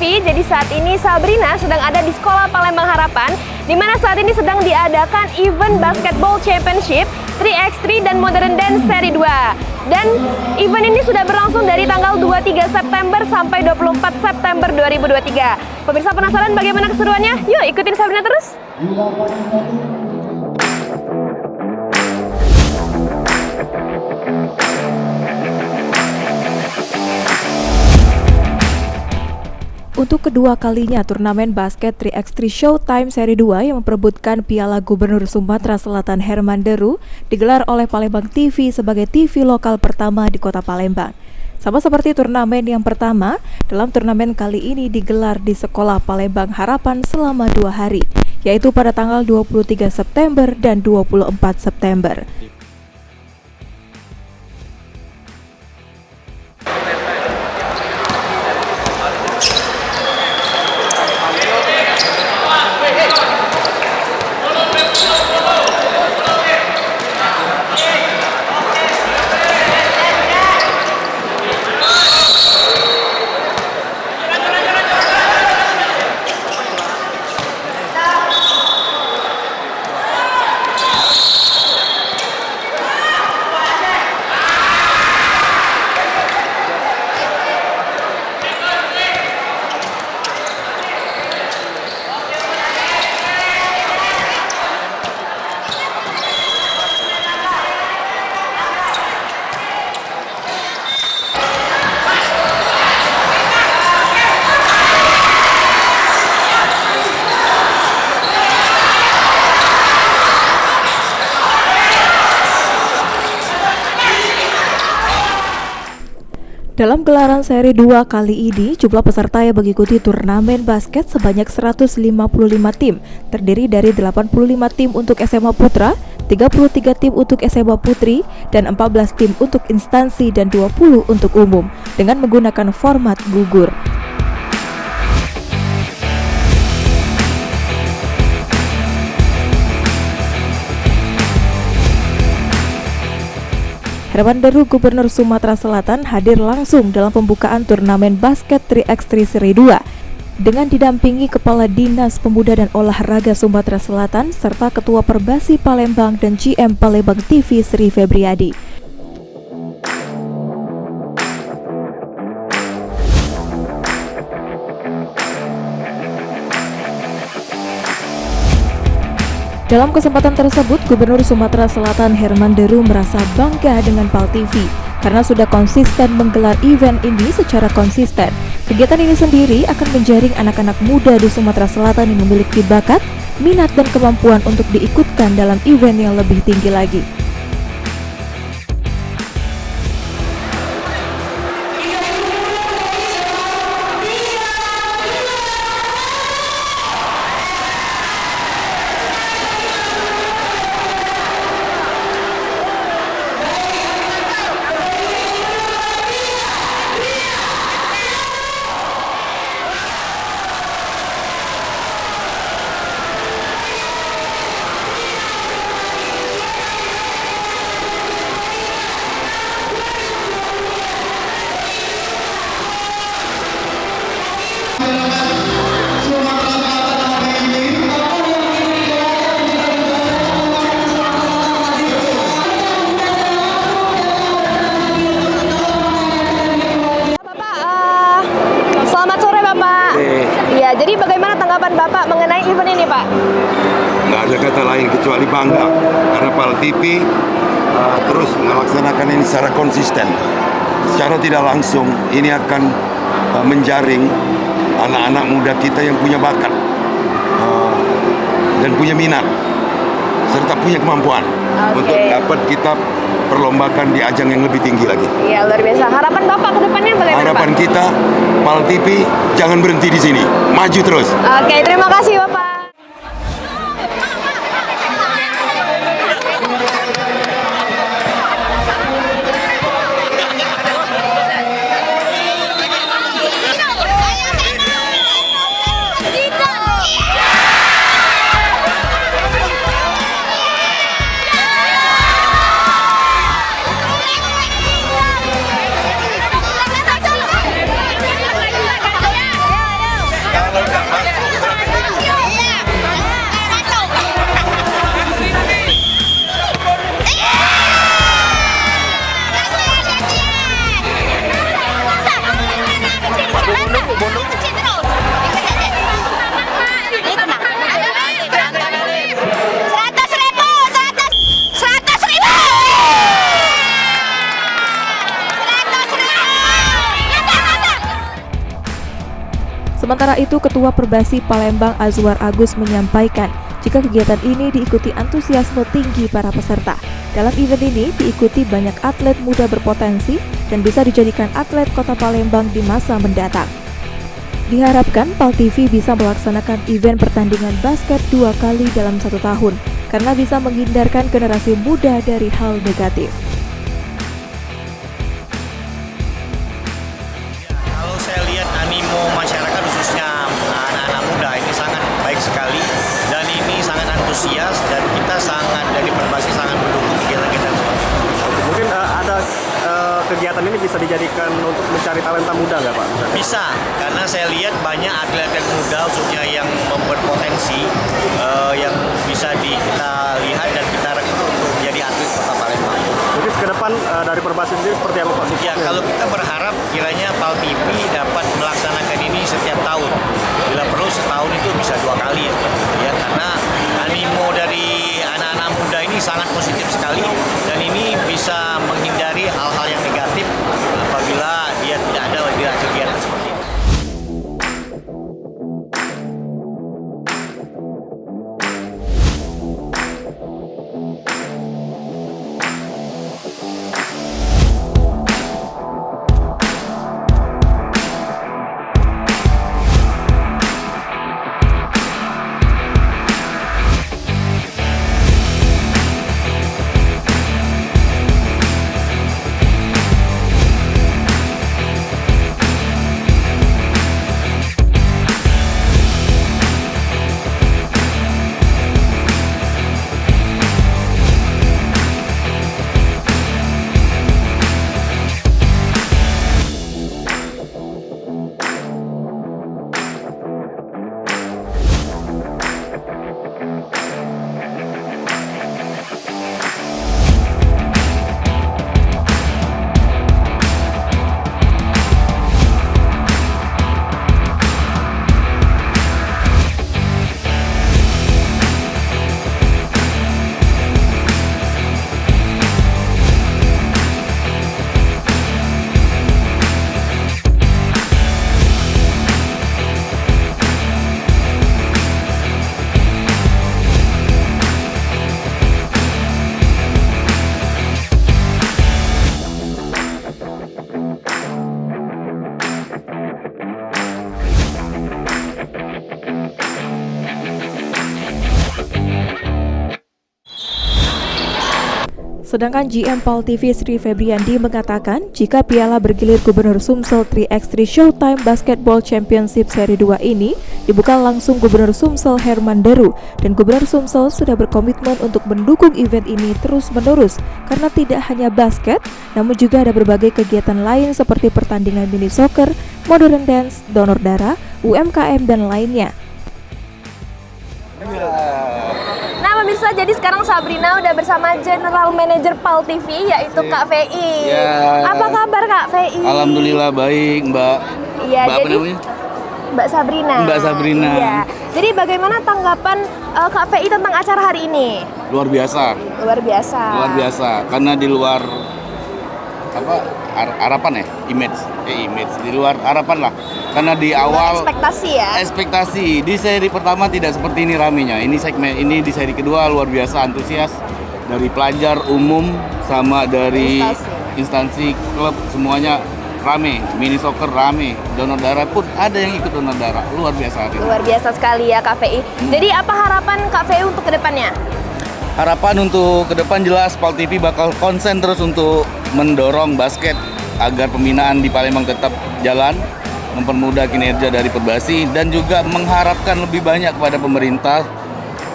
TV. Jadi saat ini Sabrina sedang ada di Sekolah Palembang Harapan, di mana saat ini sedang diadakan event Basketball Championship 3x3 dan Modern Dance Seri 2. Dan event ini sudah berlangsung dari tanggal 23 September sampai 24 September 2023. Pemirsa penasaran bagaimana keseruannya? Yuk ikutin Sabrina terus! Untuk kedua kalinya, turnamen basket 3x3 Showtime Seri 2 yang memperebutkan Piala Gubernur Sumatera Selatan Herman Deru digelar oleh Palembang TV sebagai TV lokal pertama di kota Palembang. Sama seperti turnamen yang pertama, dalam turnamen kali ini digelar di Sekolah Palembang Harapan selama 2 hari, yaitu pada tanggal 23 September dan 24 September. Dalam gelaran seri 2 kali ini, jumlah peserta yang mengikuti turnamen basket sebanyak 155 tim, terdiri dari 85 tim untuk SMA Putra, 33 tim untuk SMA Putri, dan 14 tim untuk instansi dan 20 untuk umum, dengan menggunakan format gugur. Herman Deru, Gubernur Sumatera Selatan, hadir langsung dalam pembukaan turnamen basket 3x3 Seri 2 dengan didampingi Kepala Dinas Pemuda dan Olahraga Sumatera Selatan serta Ketua Perbasi Palembang dan GM Palembang TV Sri Febriadi. Dalam kesempatan tersebut, Gubernur Sumatera Selatan Herman Deru merasa bangga dengan PAL TV karena sudah konsisten menggelar event ini secara konsisten. Kegiatan ini sendiri akan menjaring anak-anak muda di Sumatera Selatan yang memiliki bakat, minat, dan kemampuan untuk diikutkan dalam event yang lebih tinggi lagi. Jadi bagaimana tanggapan Bapak mengenai event ini, Pak? Nggak ada kata lain kecuali bangga, karena PAL TV terus melaksanakan ini secara konsisten. Secara tidak langsung, ini akan menjaring anak-anak muda kita yang punya bakat dan punya minat, serta punya kemampuan untuk dapat kita perlombakan di ajang yang lebih tinggi lagi. Iya, luar biasa. Harapan Bapak ke depannya bagaimana, Harapan Pak? kita, PAL TV jangan berhenti di sini, maju terus. Oke, terima kasih Bapak. Sementara itu, Ketua Perbasi Palembang Azwar Agus menyampaikan jika kegiatan ini diikuti antusiasme tinggi para peserta. Dalam event ini diikuti banyak atlet muda berpotensi dan bisa dijadikan atlet Kota Palembang di masa mendatang. Diharapkan PAL TV bisa melaksanakan event pertandingan basket 2 kali dalam 1 tahun karena bisa menghindarkan generasi muda dari hal negatif. Kalau saya lihat animo masyarakat khususnya anak-anak muda ini sangat baik sekali dan ini sangat antusias dan kita sangat dari Perbasi sangat mendukung kegiatan-kegiatan seperti ini. Mungkin ada kegiatan ini bisa dijadikan untuk mencari talenta muda nggak Pak? Bisa, karena saya lihat banyak atlet-atlet muda khususnya yang berpotensi yang bisa kita lihat dan kita rekrut untuk menjadi atlet Kota Palembang. Mungkin ke depan dari Perbasi sendiri seperti apa Pak? Ya, kalau kita berharap kiranya PAL TV dapat melaksanakan ini setiap tahun. Bila perlu setahun itu bisa 2 kali ya, karena animo dari anak-anak muda ini sangat positif sekali dan ini bisa menghindari hal-hal yang negatif apabila dia tidak ada kegiatan seperti ini. Sedangkan GM PAL TV Sri Febriandi mengatakan jika piala bergilir Gubernur Sumsel 3x3 Showtime Basketball Championship Seri 2 ini dibuka langsung Gubernur Sumsel Herman Deru dan Gubernur Sumsel sudah berkomitmen untuk mendukung event ini terus-menerus karena tidak hanya basket namun juga ada berbagai kegiatan lain seperti pertandingan mini soccer, modern dance, donor darah, UMKM dan lainnya. Nah pemirsa, jadi sekarang Sabrina udah bersama General Manager PAL TV yaitu Kak VI. Ya. Apa kabar Kak VI? Alhamdulillah baik, Mbak. Iya, Mbak apa jadi namanya? Mbak Sabrina. Mbak Sabrina. Iya. Jadi bagaimana tanggapan Kak VI tentang acara hari ini? Luar biasa. Luar biasa. Luar biasa. Karena di luar harapan ya, image di luar harapan lah. Karena di awal Ekspektasi ya. ekspektasi di seri pertama tidak seperti ini ramenya. Ini segmen ini di seri kedua luar biasa antusias dari pelajar umum sama dari instansi klub semuanya rame, mini soccer rame, donor darah pun ada yang ikut donor darah, luar biasa. Luar biasa sekali ya Kak VI. Jadi apa harapan Kak VI untuk kedepannya? Harapan untuk ke depan jelas PAL TV bakal konsen terus untuk mendorong basket agar pembinaan di Palembang tetap jalan, mempermudah kinerja dari Perbasi dan juga mengharapkan lebih banyak kepada pemerintah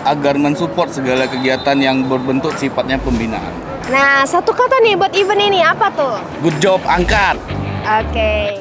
agar mensupport segala kegiatan yang berbentuk sifatnya pembinaan. Nah, satu kata nih buat event ini apa tuh? Good job, angkat! Oke.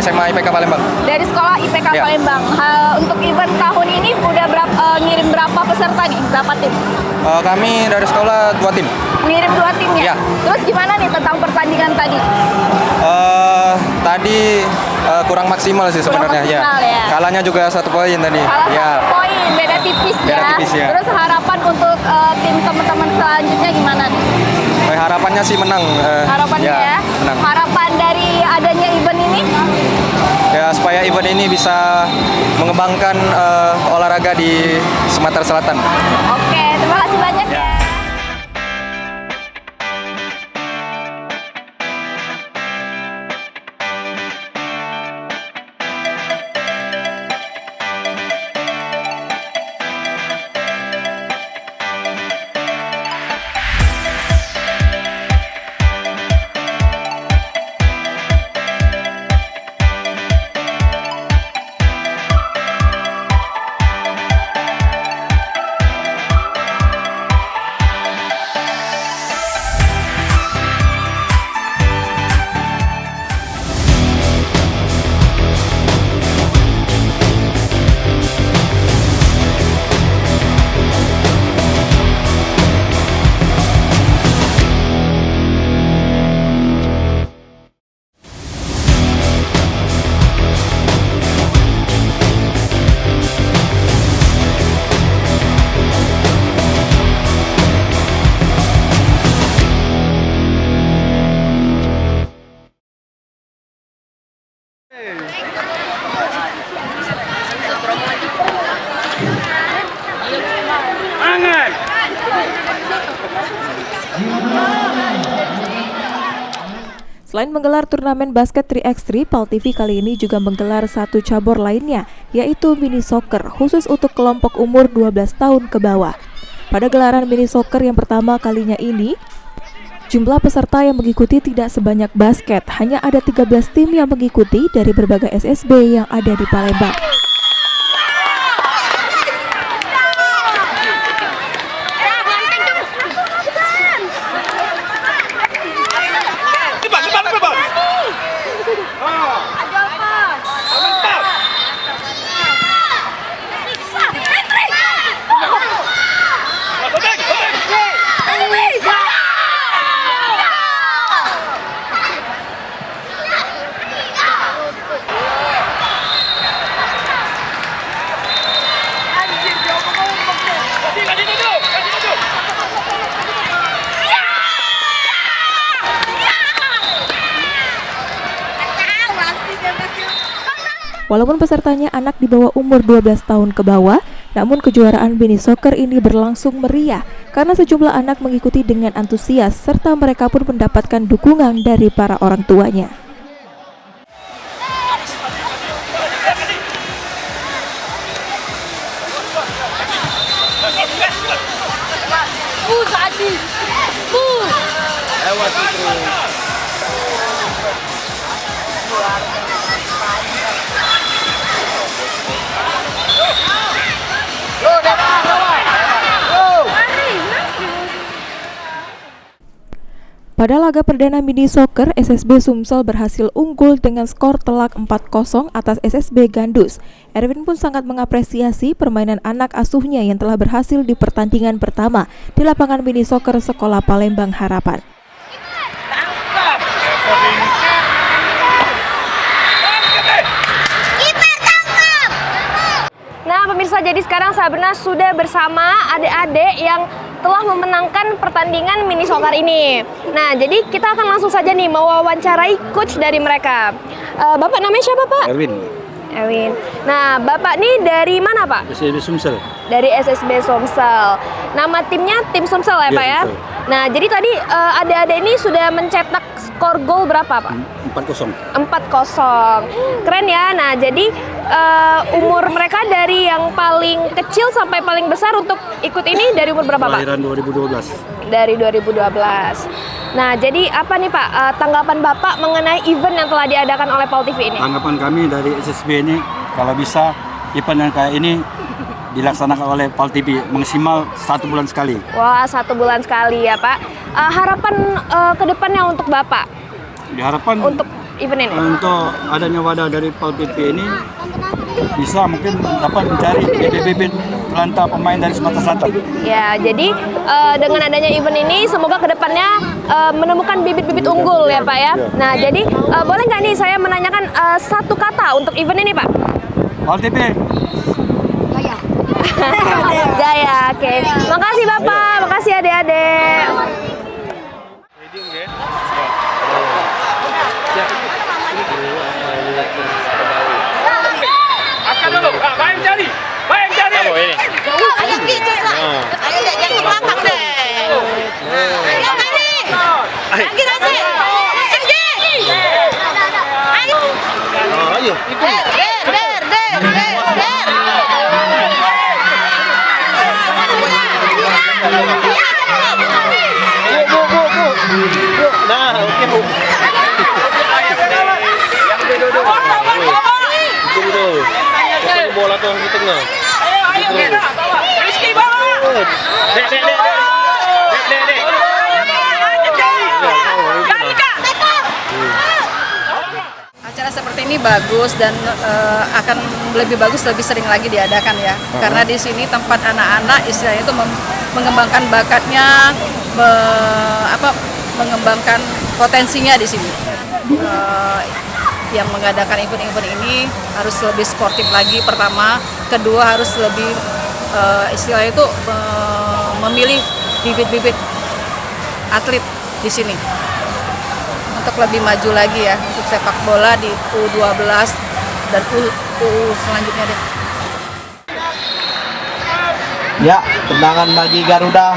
SMA IPK Palembang. Dari sekolah IPK Ya. Palembang. Untuk event tahun ini udah ngirim berapa peserta nih? Berapa tim? Kami dari sekolah 2 tim. Ngirim 2 tim ya? Iya. Terus gimana nih tentang pertandingan tadi? Tadi kurang maksimal sih Kurang sebenarnya. maksimal ya. Kalahnya juga 1 poin tadi. Kalah Ya. 1 poin, beda tipis Beda tipis, ya. Terus harapan untuk tim teman-teman selanjutnya gimana nih? Harapannya sih menang. Harapannya ya? Menang. Harapan dari adanya event ini? Ya, supaya event ini bisa mengembangkan olahraga di Sumatera Selatan. Oke, terima kasih banyak ya. Selain menggelar turnamen basket 3x3, PAL TV kali ini juga menggelar satu cabur lainnya, yaitu mini soccer, khusus untuk kelompok umur 12 tahun ke bawah. Pada gelaran mini soccer yang pertama kalinya ini, jumlah peserta yang mengikuti tidak sebanyak basket, hanya ada 13 tim yang mengikuti dari berbagai SSB yang ada di Palembang. Walaupun pesertanya anak di bawah umur 12 tahun ke bawah, namun kejuaraan mini soccer ini berlangsung meriah karena sejumlah anak mengikuti dengan antusias serta mereka pun mendapatkan dukungan dari para orang tuanya. Pada laga perdana mini soccer, SSB Sumsel berhasil unggul dengan skor telak 4-0 atas SSB Gandus. Erwin pun sangat mengapresiasi permainan anak asuhnya yang telah berhasil di pertandingan pertama di lapangan mini soccer Sekolah Palembang Harapan. Nah pemirsa, jadi sekarang Sabrina sudah bersama adik-adik yang telah memenangkan pertandingan mini soccer ini. Nah jadi kita akan langsung saja nih mewawancarai coach dari mereka. Bapak namanya siapa Pak? Erwin. Erwin. Nah Bapak nih dari mana Pak? SSB Sumsel. Dari SSB Sumsel. Nama timnya tim Sumsel ya Pak ya? Sumsel. Nah jadi tadi adik-adik ini sudah mencetak skor gol berapa Pak? 4-0. 4-0. Keren ya. Nah, jadi umur mereka dari yang paling kecil sampai paling besar untuk ikut ini dari umur berapa, Pak? Kelahiran 2012. Dari 2012. Nah, jadi apa nih, Pak, tanggapan Bapak mengenai event yang telah diadakan oleh PAL TV ini? Tanggapan kami dari SSB ini, kalau bisa event yang kayak ini dilaksanakan oleh PAL TV maksimal 1 bulan sekali. Wah, 1 bulan sekali ya, Pak. Harapan ke depannya untuk Bapak? Diharapkan Untuk event ini? Untuk adanya wadah dari PAL TV ini bisa mungkin dapat mencari bibit-bibit talenta pemain dari Sumatera Selatan. Ya, jadi dengan adanya event ini semoga kedepannya menemukan bibit-bibit unggul ya Pak ya. Nah, jadi boleh nggak nih saya menanyakan satu kata untuk event ini Pak? PAL TV. Jaya, oke. Makasih Bapak, makasih adik-adik. Akan dulu, bayang jari. Apa ini? Ayo gitu lah. Ayo jangan ke belakang deh. Ayo kali. Lagi lagi. Ayo. Ayo. Nah, oke Bu. Yang bola tuh di tengah. Ayo kita bawa. Rizky bawa. Dek. Acara seperti ini bagus dan akan lebih bagus lebih sering lagi diadakan ya. Karena di sini tempat anak-anak istilahnya itu mengembangkan bakatnya, mengembangkan potensinya di sini. Yang mengadakan event-event ini harus lebih sportif lagi pertama, kedua harus lebih istilahnya itu memilih bibit-bibit atlet di sini untuk lebih maju lagi ya untuk sepak bola di U12 dan U selanjutnya deh. Ya, tendangan bagi Garuda.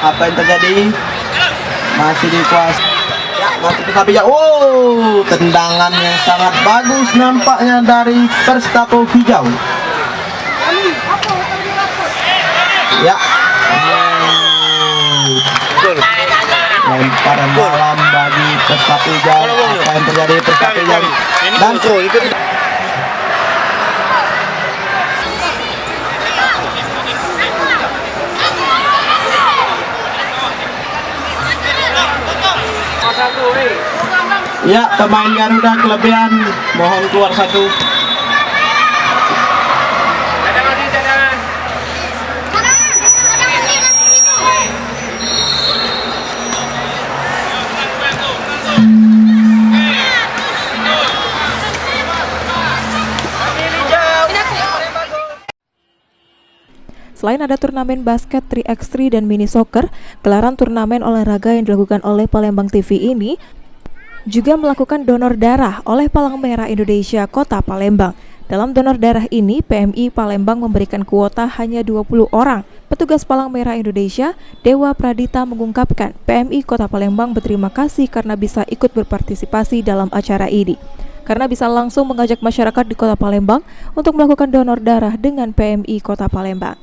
Apa yang terjadi? Masih dikuasai. Ya, masih bisa bijak. Tendangan yang sangat bagus nampaknya dari Perstapo Hijau. Ya. Lemparan dalam bagi Perstapo Hijau. Apa yang terjadi Perstapo Hijau? Dan ya, pemain Garuda kelebihan, mohon keluar satu. Selain ada turnamen basket 3x3 dan mini soccer, gelaran turnamen olahraga yang dilakukan oleh Palembang TV ini juga melakukan donor darah oleh Palang Merah Indonesia Kota Palembang. Dalam donor darah ini, PMI Palembang memberikan kuota hanya 20 orang. Petugas Palang Merah Indonesia, Dewa Pradita mengungkapkan, PMI Kota Palembang berterima kasih karena bisa ikut berpartisipasi dalam acara ini. Karena bisa langsung mengajak masyarakat di Kota Palembang untuk melakukan donor darah dengan PMI Kota Palembang.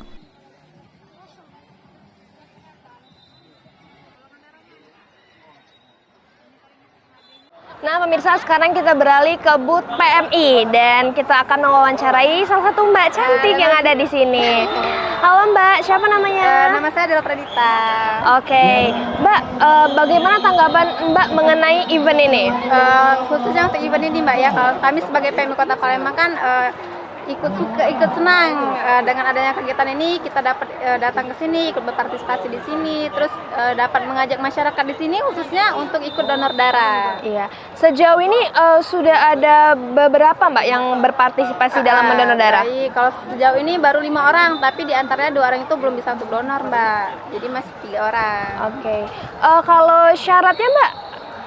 Nah pemirsa, sekarang kita beralih ke booth PMI dan kita akan mewawancarai salah satu Mbak cantik yang ada di sini. Halo Mbak, siapa namanya? Nama saya adalah Pradita. Oke, Mbak, bagaimana tanggapan Mbak mengenai event ini? Khususnya untuk event ini Mbak ya, kalau kami sebagai PMI Kota Palembang kan ikut senang dengan adanya kegiatan ini. Kita dapat datang ke sini, ikut berpartisipasi di sini, terus dapat mengajak masyarakat di sini khususnya untuk ikut donor darah. Iya, sejauh ini sudah ada beberapa Mbak yang berpartisipasi dalam mendonor darah. Baik, kalau sejauh ini baru 5 orang, tapi diantaranya 2 orang itu belum bisa untuk donor Mbak. Jadi masih 3 orang. Oke, kalau syaratnya Mbak?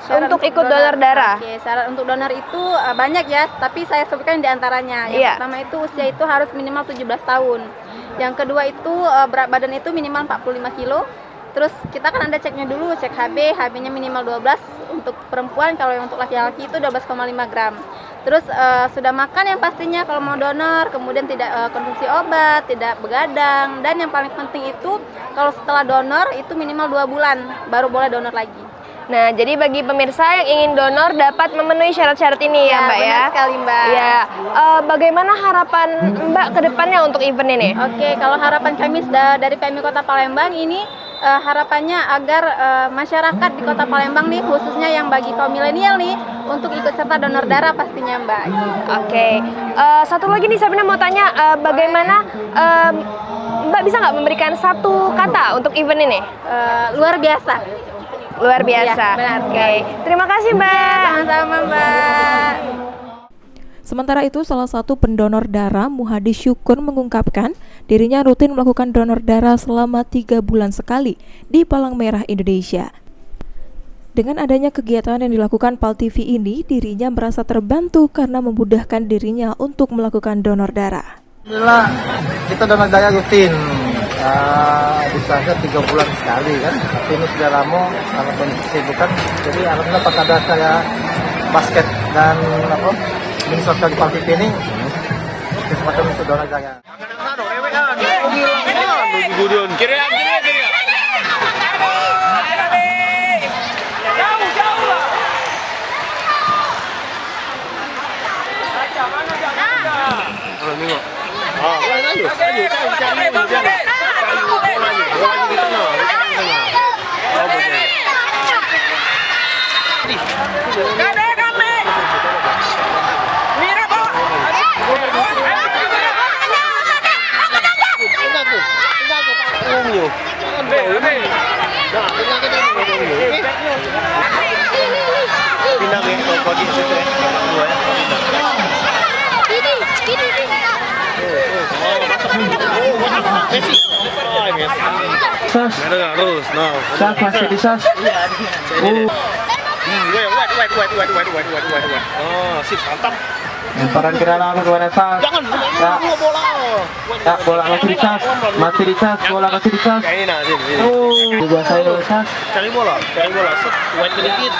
Untuk ikut donor darah. Oke, syarat untuk donor itu banyak ya, tapi saya sebutkan di antaranya. Yang pertama itu usia itu harus minimal 17 tahun. Yang kedua itu berat badan itu minimal 45 kilo. Terus kita kan ada ceknya dulu, cek HB-nya minimal 12 untuk perempuan, kalau yang untuk laki-laki itu 12,5 gram. Terus sudah makan yang pastinya kalau mau donor, kemudian tidak konsumsi obat, tidak begadang, dan yang paling penting itu kalau setelah donor itu minimal 2 bulan baru boleh donor lagi. Nah, jadi bagi pemirsa yang ingin donor dapat memenuhi syarat-syarat ini ya Mbak ya? Benar sekali Mbak. Ya, bagaimana harapan Mbak ke depannya untuk event ini? Oke, kalau harapan kami dari PMI Kota Palembang ini harapannya agar masyarakat di Kota Palembang nih, khususnya yang bagi kaum milenial nih, untuk ikut serta donor darah pastinya Mbak. Oke. Satu lagi nih Sabrina mau tanya, bagaimana Mbak bisa nggak memberikan satu kata untuk event ini? Luar biasa. Luar biasa. Iya, benar. Oke. Terima kasih Mbak. Sama-sama Mbak. Sementara itu, salah satu pendonor darah, Muhadi Syukur, mengungkapkan dirinya rutin melakukan donor darah selama 3 bulan sekali di Palang Merah Indonesia. Dengan adanya kegiatan yang dilakukan PAL TV ini, dirinya merasa terbantu karena memudahkan dirinya untuk melakukan donor darah. Alhamdulillah, kita donor darah rutin. Bisa 3 bulan sekali kan, tapi ini sudah lama karena banyak kesibukan. Jadi alhamdulillah pas ada saya basket dan ini sosial di PAL TV ini kesempatan untuk donor darah. Sas masih di sas. Oh, sip, mantap. Lemparan ke dalam kepada sas. Jangan bola. Ya, bola masih di sas. Masih di sas, bola masih di sas. Kayak ini nah, sini. Juga saya sas. Cari bola. Set, white ke dikit.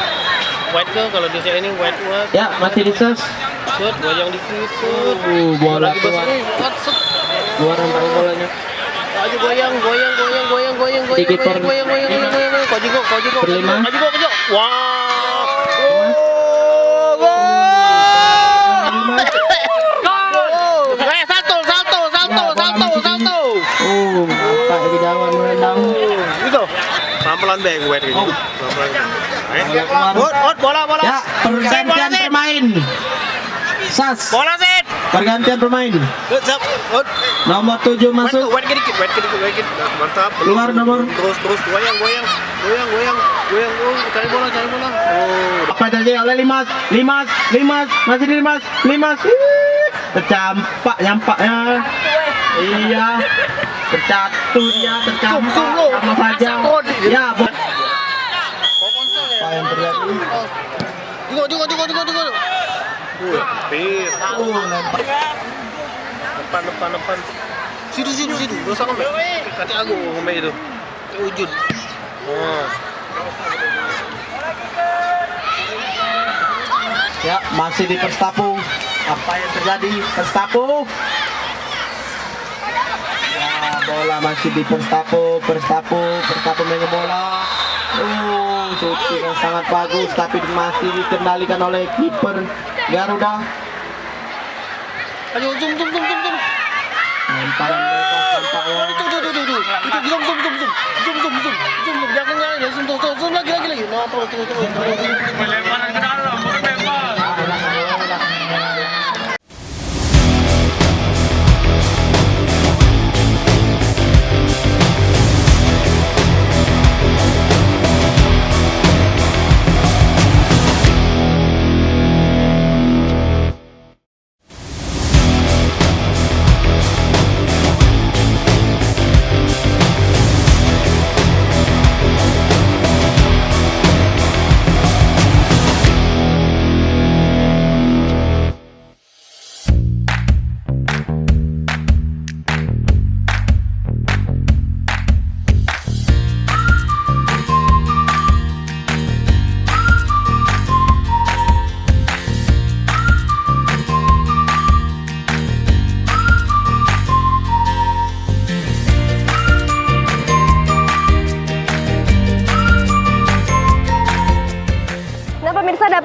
White ke kalau di sini white banget. Ya, masih di sas. Set, goyang dikit, set. Bola lagi keluar. Set. Keluar nampaknya bolanya. Ayo goyang. Kiper. Kau juga. Berlima. Wah. Salto. Nampak di dalam menendang. Gitu. Pelan-pelan bang, wet ini. Pelan-pelan. Bola. Ya, pergantian pemain. Sas. Bola set. Pergantian pemain. Nomor 7 masuk. Wet dikit. Mantap. Keluar nomor. Terus goyang. Cari bola. Apa jadi oleh Limas. Masih di Limas. Tercampak nyampaknya. Iya. Tercatuh dia, tercampak sama saja. Ya, apa yang terjadi? Juga. Pir. Lempar. Depan. Situ. Dosa ngombe. Kati aku ngombe itu. Ke ujud. Ya, masih di Perstapu. Apa yang terjadi? Perstapu. Ya, bola masih di Perstapu megang bola. Shooting yang sangat bagus, tapi masih dikendalikan oleh kiper Garuda. Ayo, zoom. Lemparan bebas tampaknya. Zoom. Jangan zoom lagi. No, terus.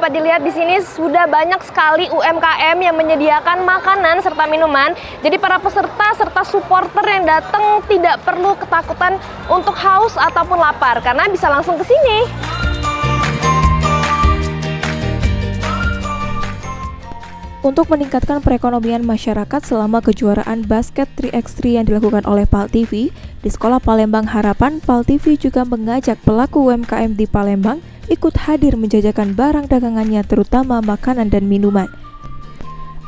dapat dilihat di sini sudah banyak sekali UMKM yang menyediakan makanan serta minuman. Jadi para peserta serta supporter yang datang tidak perlu ketakutan untuk haus ataupun lapar karena bisa langsung ke sini. Untuk meningkatkan perekonomian masyarakat selama kejuaraan basket 3x3 yang dilakukan oleh PAL TV, di Sekolah Palembang Harapan, PAL TV juga mengajak pelaku UMKM di Palembang ikut hadir menjajakan barang dagangannya terutama makanan dan minuman.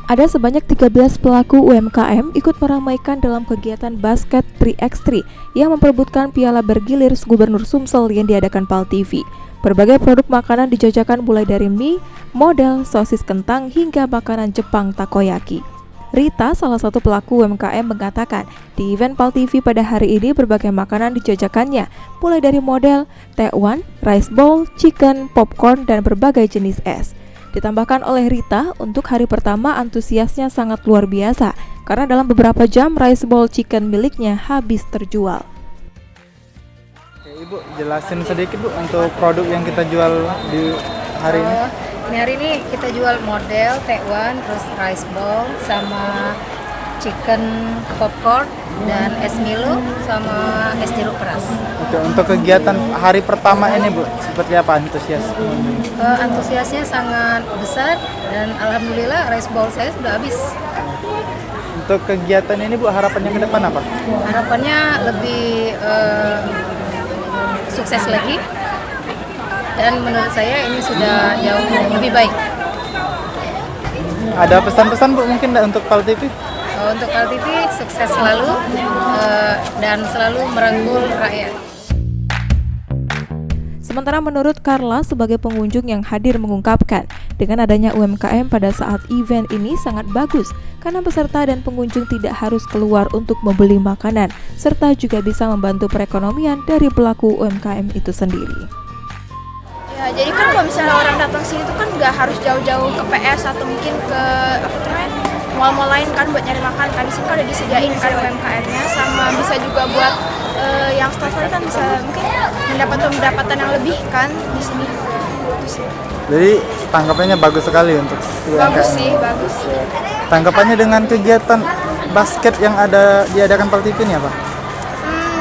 Ada sebanyak 13 pelaku UMKM ikut meramaikan dalam kegiatan basket 3x3 yang memperebutkan piala bergilir Gubernur Sumsel yang diadakan PAL TV. Berbagai produk makanan dijajakan mulai dari mie, model, sosis kentang, hingga makanan Jepang takoyaki. Rita, salah satu pelaku UMKM, mengatakan di event PAL TV pada hari ini berbagai makanan dijajakannya, mulai dari model, tekwan, rice bowl, chicken, popcorn, dan berbagai jenis es. Ditambahkan oleh Rita, untuk hari pertama antusiasnya sangat luar biasa, karena dalam beberapa jam rice bowl chicken miliknya habis terjual. Ibu, jelasin sedikit Bu untuk produk yang kita jual di hari ini. Hari ini kita jual model, tekwan, terus rice bowl, sama chicken popcorn, dan es Milo, sama es jeruk keras. Untuk kegiatan hari pertama ini Bu, seperti apa antusias? Antusiasnya sangat besar dan alhamdulillah rice bowl saya sudah habis. Untuk kegiatan ini Bu, harapannya ke depan apa? Harapannya lebih sukses lagi, dan menurut saya ini sudah jauh lebih baik. Ada pesan-pesan Bu mungkin untuk PAL TV? Untuk PAL TV sukses selalu dan selalu merangkul rakyat. Sementara menurut Carla sebagai pengunjung yang hadir mengungkapkan, dengan adanya UMKM pada saat event ini sangat bagus karena peserta dan pengunjung tidak harus keluar untuk membeli makanan, serta juga bisa membantu perekonomian dari pelaku UMKM itu sendiri. Ya, jadi kan kalau misalnya orang datang sini tuh kan nggak harus jauh-jauh ke PS atau mungkin ke mall-mall lain kan buat nyari makan kan. Di sini kan udah disediain kan UMKM-nya, sama bisa juga buat yang staff kan bisa mungkin mendapatkan pendapatan yang lebih kan di sini. Jadi tanggapannya bagus sekali untuk UMKM. Bagus sih, bagus. Tanggapannya dengan kegiatan basket yang diadakan PAL TV ini apa?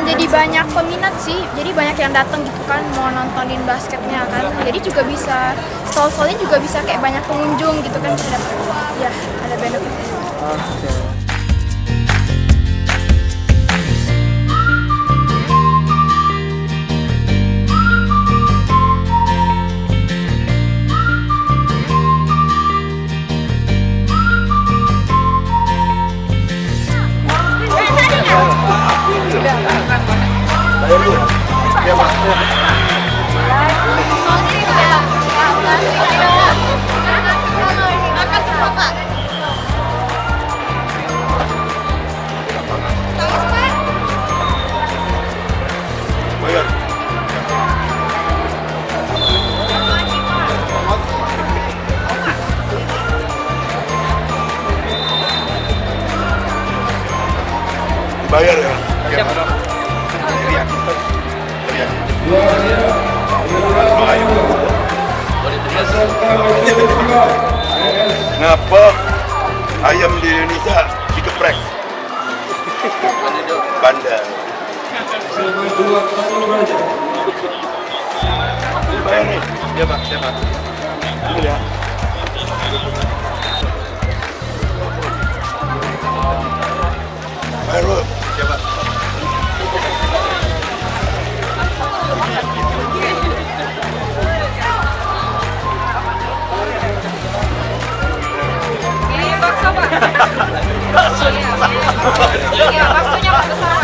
Jadi banyak peminat sih, jadi banyak yang datang gitu kan mau nontonin basketnya kan. Jadi juga bisa stall-stallnya juga bisa kayak banyak pengunjung gitu kan, ya ada benefitnya. Oke. Bayar ya. Ngapa ayam di Indonesia dikeprek? Bandar. Bayar nih. Ya Pak, siapa? Ini ya. Bayar Bu. Siapa? Iya, waktunya Pak Kesana.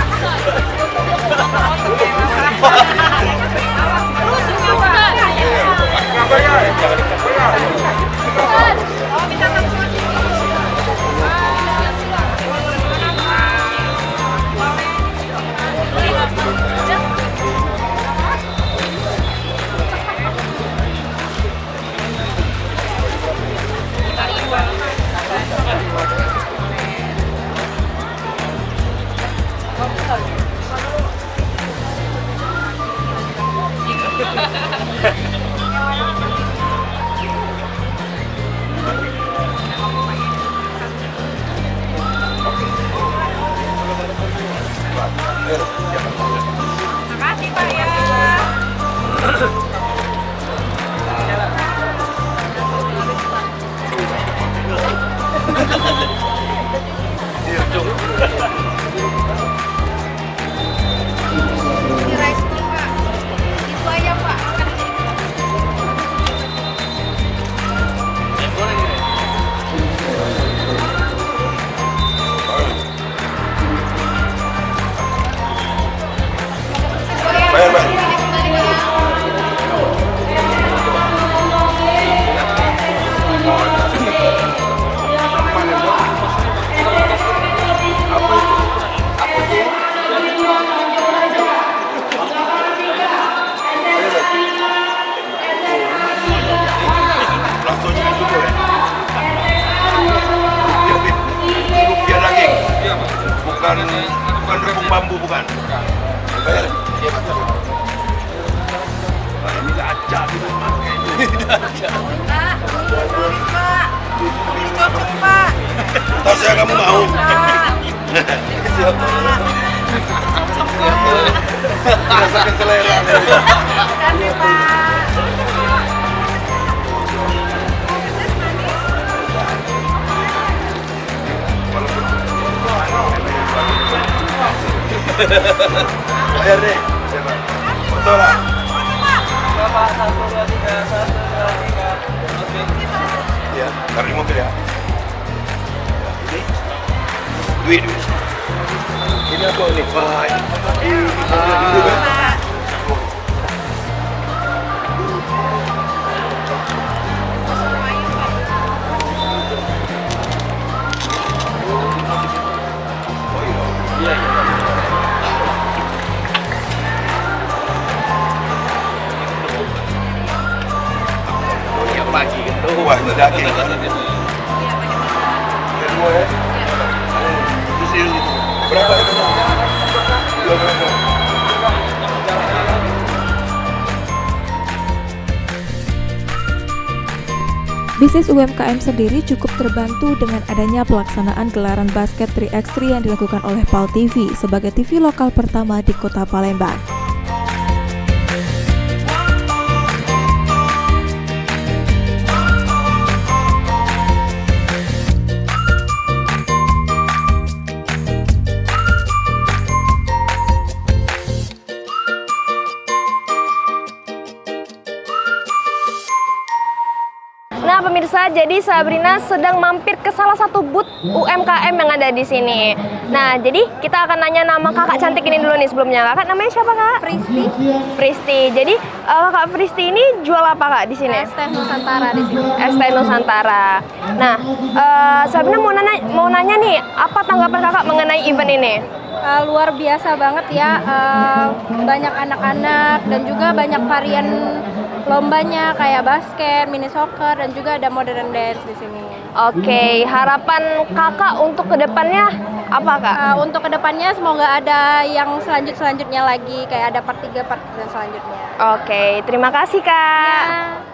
bukan rebung bambu, bukan. Bayar. Nah, ini gajah di rumah. Tahu saya kamu mau. Rasakan selera. Kasih Pak. Bayar deh. Betul lah. Bapak 1, 2, 3, 1, 2, 3. Ya, taruh di mobil ya. Ini duit. Ini apa nih? Wah, pagi gitu. wah, itu daging kan? Kedua ya? Di sini. Berapa itu? 2 berapa? Bisnis UMKM sendiri cukup terbantu dengan adanya pelaksanaan gelaran basket 3x3 yang dilakukan oleh PAL TV sebagai TV lokal pertama di Kota Palembang. Nah pemirsa, jadi Sabrina sedang mampir ke salah satu booth UMKM yang ada di sini. Nah, jadi kita akan nanya nama kakak cantik ini dulu nih sebelumnya. Kakak namanya siapa kak? Fristi. Fristi. Jadi kakak Fristi ini jual apa kak di sini? Es teh Nusantara di sini. Es teh Nusantara. Nah, Sabrina mau nanya nih, apa tanggapan kakak mengenai event ini? Luar biasa banget ya, banyak anak-anak dan juga banyak varian lombanya kayak basket, mini soccer dan juga ada modern dance di sini. Oke, harapan kakak untuk kedepannya apa kak? Untuk kedepannya semoga ada yang selanjutnya lagi kayak ada part 3, part dan selanjutnya. Oke, terima kasih kak. Ya.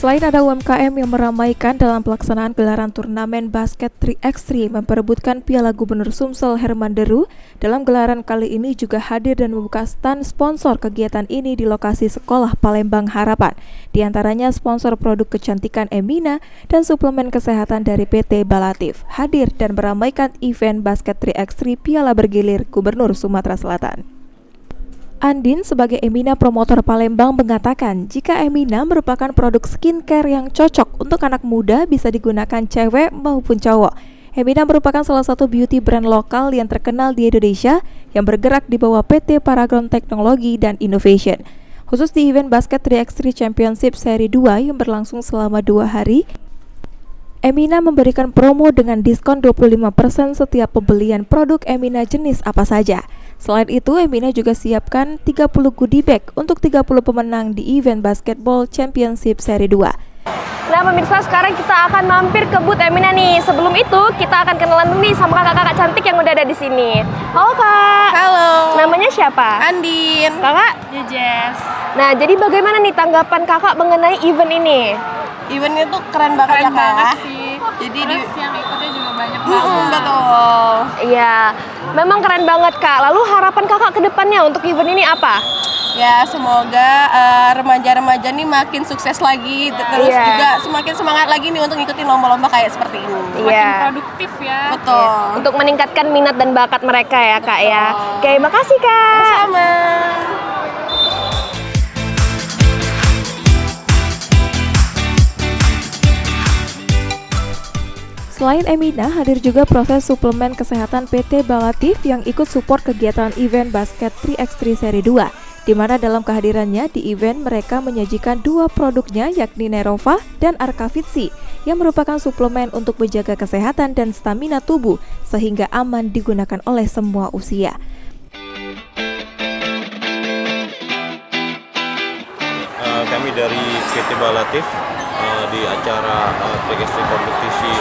Selain ada UMKM yang meramaikan dalam pelaksanaan gelaran turnamen basket 3x3 memperebutkan Piala Gubernur Sumsel Herman Deru, dalam gelaran kali ini juga hadir dan membuka stand sponsor kegiatan ini di lokasi Sekolah Palembang Harapan. Di antaranya sponsor produk kecantikan Emina dan suplemen kesehatan dari PT Balatif, hadir dan meramaikan event basket 3x3 Piala Bergilir Gubernur Sumatera Selatan. Andin sebagai Emina promotor Palembang mengatakan jika Emina merupakan produk skincare yang cocok untuk anak muda bisa digunakan cewek maupun cowok. Emina merupakan salah satu beauty brand lokal yang terkenal di Indonesia yang bergerak di bawah PT Paragon Teknologi dan Innovation. Khusus di event basket 3x3 Championship Seri 2 yang berlangsung selama 2 hari, Emina memberikan promo dengan diskon 25% setiap pembelian produk Emina jenis apa saja. Selain itu, Emina juga siapkan 30 goodie bag untuk 30 pemenang di event basketball Championship Seri 2. Nah pemirsa, sekarang kita akan mampir ke booth Emina nih. Sebelum itu kita akan kenalan dulu nih sama kakak-kakak cantik yang udah ada di sini. Halo Kak. Halo. Namanya siapa? Andin. Kakak? Jejes. Nah jadi bagaimana nih tanggapan kakak mengenai event ini? Eventnya tuh keren banget ya Kak. sih. Jadi Terus yang ikutnya juga banyak banget. betul. Iya, memang keren banget Kak. Lalu harapan kakak ke depannya untuk event ini apa? Ya semoga remaja-remaja nih makin sukses lagi, terus Iya. juga semakin semangat lagi nih untuk ngikutin lomba-lomba kayak seperti ini. Iya. Produktif ya. Betul. Untuk meningkatkan minat dan bakat mereka ya Kak ya. Oke, makasih Kak. Sama. Selain Emina, hadir juga proses suplemen kesehatan PT Balatif yang ikut support kegiatan event basket 3x3 Seri 2, di mana dalam kehadirannya di event mereka menyajikan 2 produknya yakni Nerova dan Arkavitsi yang merupakan suplemen untuk menjaga kesehatan dan stamina tubuh sehingga aman digunakan oleh semua usia. Kami dari PT Balatif di acara 3x3 kompetisi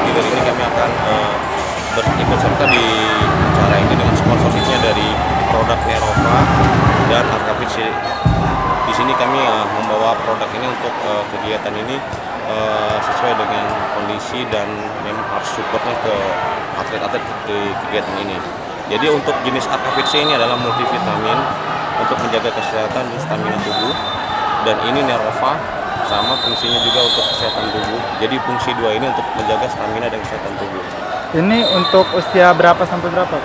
Tiger ini kami akan berikut serta di acara ini dengan sponsorshipnya dari produk Nerova dan Arkavitsi. Di sini kami membawa produk ini untuk kegiatan ini sesuai dengan kondisi dan memang harus supportnya ke atlet-atlet di kegiatan ini. Jadi untuk jenis Arkavitsi ini adalah multivitamin untuk menjaga kesehatan dan stamina tubuh, dan ini Nerova sama fungsinya juga untuk kesehatan tubuh. Jadi fungsi 2 ini untuk menjaga stamina dan kesehatan tubuh. Ini untuk usia berapa sampai berapa?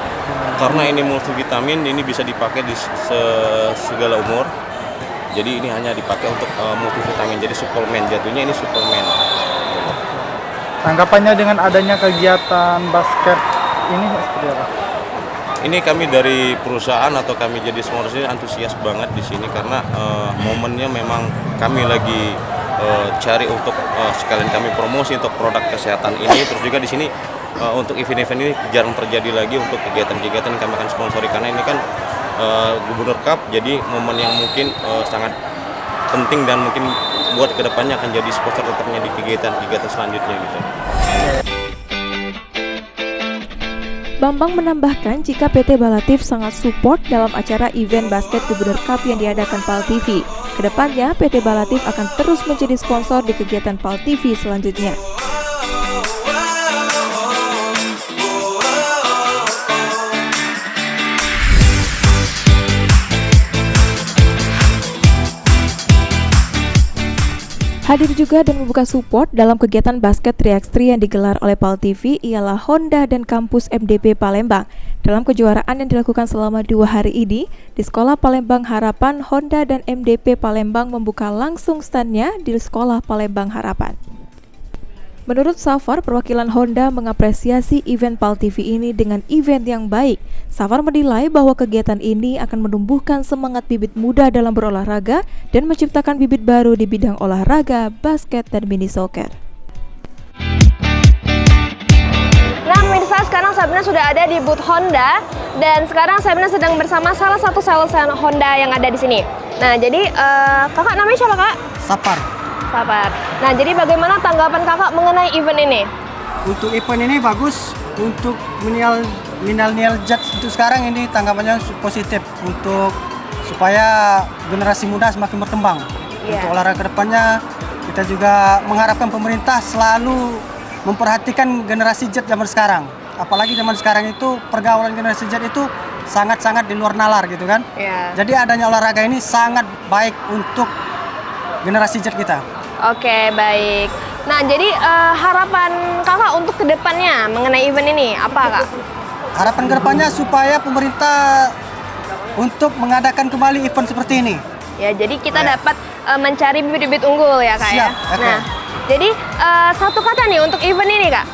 Karena ini multivitamin, ini bisa dipakai di segala umur. Jadi ini hanya dipakai untuk multivitamin, jadi suplemen, jatuhnya ini suplemen. Tanggapannya dengan adanya kegiatan basket ini seperti apa? Ini kami dari perusahaan atau kami jadi sponsor ini antusias banget di sini karena momennya memang kami lagi cari untuk sekalian kami promosi untuk produk kesehatan ini. Terus juga di sini untuk event-event ini jarang terjadi lagi untuk kegiatan-kegiatan yang kami akan sponsori karena ini kan Gubernur Cup, jadi momen yang mungkin sangat penting dan mungkin buat kedepannya akan jadi sponsor tetapnya di kegiatan-kegiatan selanjutnya gitu. Bambang menambahkan jika PT Balatif sangat support dalam acara event basket Gubernur Cup yang diadakan PAL TV. Kedepannya PT Balatif akan terus menjadi sponsor di kegiatan PAL TV selanjutnya. Hadir juga dan membuka support dalam kegiatan basket 3x3 yang digelar oleh PAL TV ialah Honda dan kampus MDP Palembang. Dalam kejuaraan yang dilakukan selama 2 hari ini, di Sekolah Palembang Harapan, Honda dan MDP Palembang membuka langsung standnya di Sekolah Palembang Harapan. Menurut Safar, perwakilan Honda mengapresiasi event PAL TV ini dengan event yang baik. Safar menilai bahwa kegiatan ini akan menumbuhkan semangat bibit muda dalam berolahraga dan menciptakan bibit baru di bidang olahraga, basket, dan mini soccer. Nah pemirsa, sekarang Sabrina sudah ada di booth Honda dan sekarang Sabrina sedang bersama salah satu sales Honda yang ada di sini. Nah jadi kakak namanya siapa kak? Sapar. Sapar. Nah jadi bagaimana tanggapan kakak mengenai event ini? Untuk event ini bagus, untuk millennial jet untuk sekarang ini tanggapannya positif untuk supaya generasi muda semakin berkembang. Untuk olahraga kedepannya kita juga mengharapkan pemerintah selalu memperhatikan generasi jet zaman sekarang. Apalagi zaman sekarang itu pergaulan generasi jet itu sangat-sangat di luar nalar gitu kan. Jadi adanya olahraga ini sangat baik untuk generasi jet kita. Oke, baik. Nah, jadi harapan kakak untuk kedepannya mengenai event ini apa kak? Harapan kedepannya supaya pemerintah untuk mengadakan kembali event seperti ini. Ya, jadi kita dapat mencari bibit-bibit unggul ya kak. Siap, ya. Nah, jadi satu kata nih untuk event ini kak.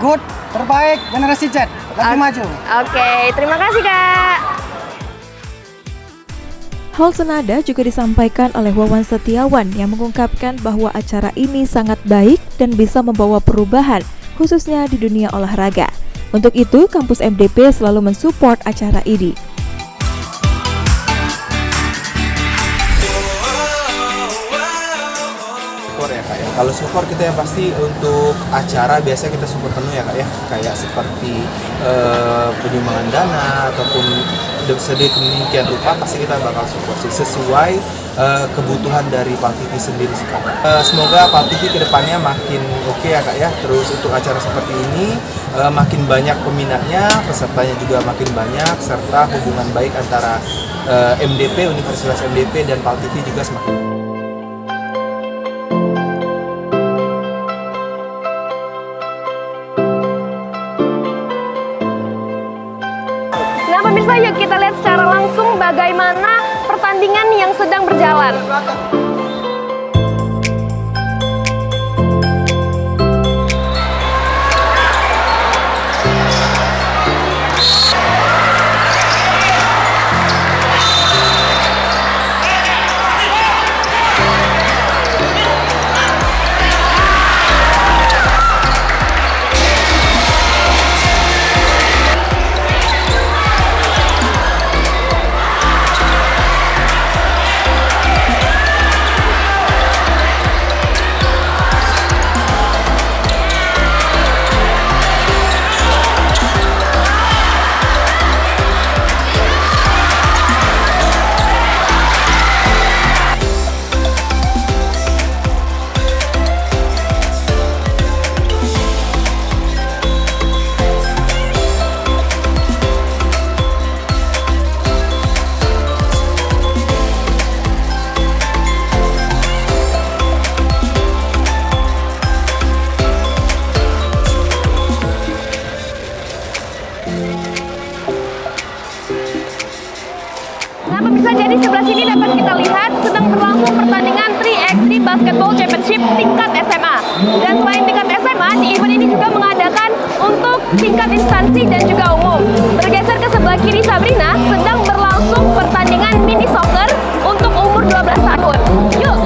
Good, terbaik, generasi jet, lebih maju. Oke, terima kasih kak. Hal senada juga disampaikan oleh Wawan Setiawan yang mengungkapkan bahwa acara ini sangat baik dan bisa membawa perubahan, khususnya di dunia olahraga. Untuk itu, kampus MDP selalu mensupport acara ini. Ya Kak ya. Kalau support kita yang pasti untuk acara biasanya kita support penuh ya Kak ya, kayak seperti penyumbangan dana ataupun sedemikian rupa pasti kita bakal support sih sesuai kebutuhan dari PAL TV sendiri sih Kak. Semoga PAL TV kedepannya makin oke ya Kak ya. Terus untuk acara seperti ini makin banyak peminatnya, pesertanya juga makin banyak, serta hubungan baik antara MDP, Universitas MDP dan PAL TV juga semakin. Nah pemirsa, yuk kita lihat secara langsung bagaimana pertandingan yang sedang berjalan. Nah pemirsa, jadi sebelah sini dapat kita lihat sedang berlangsung pertandingan 3x3 Basketball Championship tingkat SMA. Dan selain tingkat SMA, di event ini juga mengadakan untuk tingkat instansi dan juga umum. Bergeser ke sebelah kiri Sabrina, sedang berlangsung pertandingan mini soccer untuk umur 12 tahun. Yuk!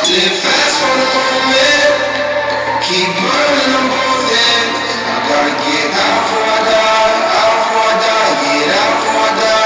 Live fast for the moment, keep burning on both ends. I gotta get out before I die, out before I die, get out before I die.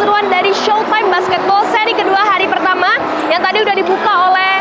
keseruan dari Showtime Basketball seri kedua hari pertama yang tadi udah dibuka oleh